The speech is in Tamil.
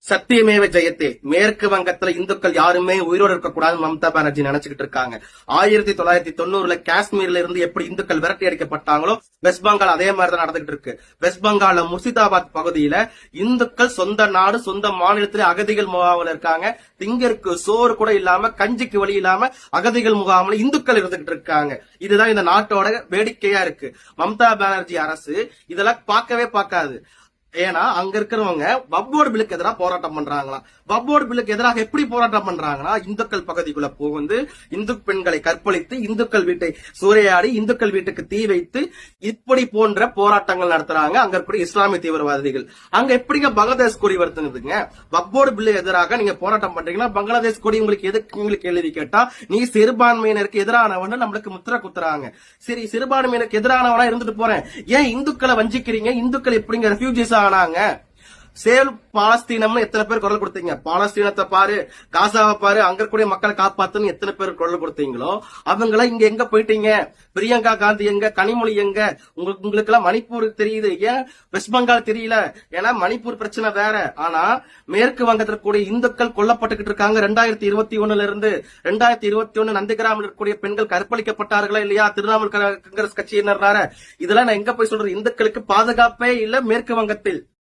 சத்தியமேவ ஜெயத்தே. மேற்கு வங்கத்துல இந்துக்கள் யாருமே உயிரோடு இருக்கக்கூடாது மம்தா பானர்ஜி நினைச்சுக்கிட்டு இருக்காங்க. 1990 காஷ்மீர்ல இருந்து எப்படி இந்துக்கள் விரட்டி அடிக்கப்பட்டாங்களோ வெஸ்ட் பெங்கால் அதே மாதிரிதான் நடந்துகிட்டு இருக்கு. வெஸ்ட் பெங்கால்ல முர்சிதாபாத் பகுதியில இந்துக்கள் சொந்த நாடு சொந்த மாநிலத்திலே அகதிகள் முகாமில் இருக்காங்க. திங்கருக்கு சோறு கூட இல்லாம கஞ்சிக்கு வழி இல்லாம அகதிகள் முகாமில் இந்துக்கள் இருந்துகிட்டு இருக்காங்க. இதுதான் இந்த நாட்டோட வேடிக்கையா இருக்கு. மம்தா பானர்ஜி அரசு இதெல்லாம் பார்க்கவே பார்க்காது. ஏன்னா அங்க இருக்கிறவங்க வக்ஃப் பில்லுக்கு எதிராக போராட்டம் பண்றாங்களா? வக்ஃப் பில்லுக்கு எதிராக எப்படி போராட்டம் பண்றாங்கன்னா, இந்துக்கள் பகுதிக்குள்ள புகுந்து இந்து பெண்களை கற்பழித்து இந்துக்கள் வீட்டை சூறையாடி இந்துக்கள் வீட்டுக்கு தீ வைத்து இப்படி போன்ற போராட்டங்கள் நடத்துறாங்க அங்க இருக்கிற இஸ்லாமிய தீவிரவாதிகள். அங்க எப்படிங்க பங்களாதேஷ் கொடி வருத்துங்க? வக்ஃப் பில்லு எதிராக நீங்க போராட்டம் பண்றீங்கன்னா பங்களாதேஷ் கொடி உங்களுக்கு எதுக்கு உங்களுக்கு கேள்வி கேட்டா நீ சிறுபான்மையினருக்கு எதிரானவன் நம்மளுக்கு முத்திர குத்துறாங்க. சரி, சிறுபான்மையினருக்கு எதிரானவனா இருந்துட்டு போறேன், ஏன் இந்துக்களை வஞ்சிக்கிறீங்க? இந்துக்கள் எப்படிங்க ரெஃப்யூஜிஸ் ஆனாங்க? சேல் பாலஸ்தீனம்னு எத்தனை பேர் குரல் கொடுத்தீங்க? பாலஸ்தீனத்தை பாரு, காசாவை பாரு, அங்க கூடிய மக்களை காப்பாத்துன்னு எத்தனை பேர் குரல் கொடுத்தீங்களோ அவங்கள இங்க எங்க போயிட்டீங்க? பிரியங்கா காந்தி எங்க? கனிமொழி எங்க? உங்களுக்கு எல்லாம் மணிப்பூர் தெரியுது, ஏன் வெஸ்ட் பெங்கால் தெரியல? ஏன்னா மணிப்பூர் பிரச்சனை வேற. ஆனா மேற்கு வங்கத்தில் கூடிய இந்துக்கள் கொல்லப்பட்டுக்கிட்டு இருக்காங்க. 2021 இருந்து 2021 நந்திகிராமில் இருக்கக்கூடிய பெண்கள் கற்பழிக்கப்பட்டார்களா இல்லையா? திரிணாமுல் காங்கிரஸ் கட்சியினர். இதெல்லாம் நான் எங்க போய் சொல்றது? இந்துக்களுக்கு பாதுகாப்பே இல்ல மேற்கு வங்கத்தில்.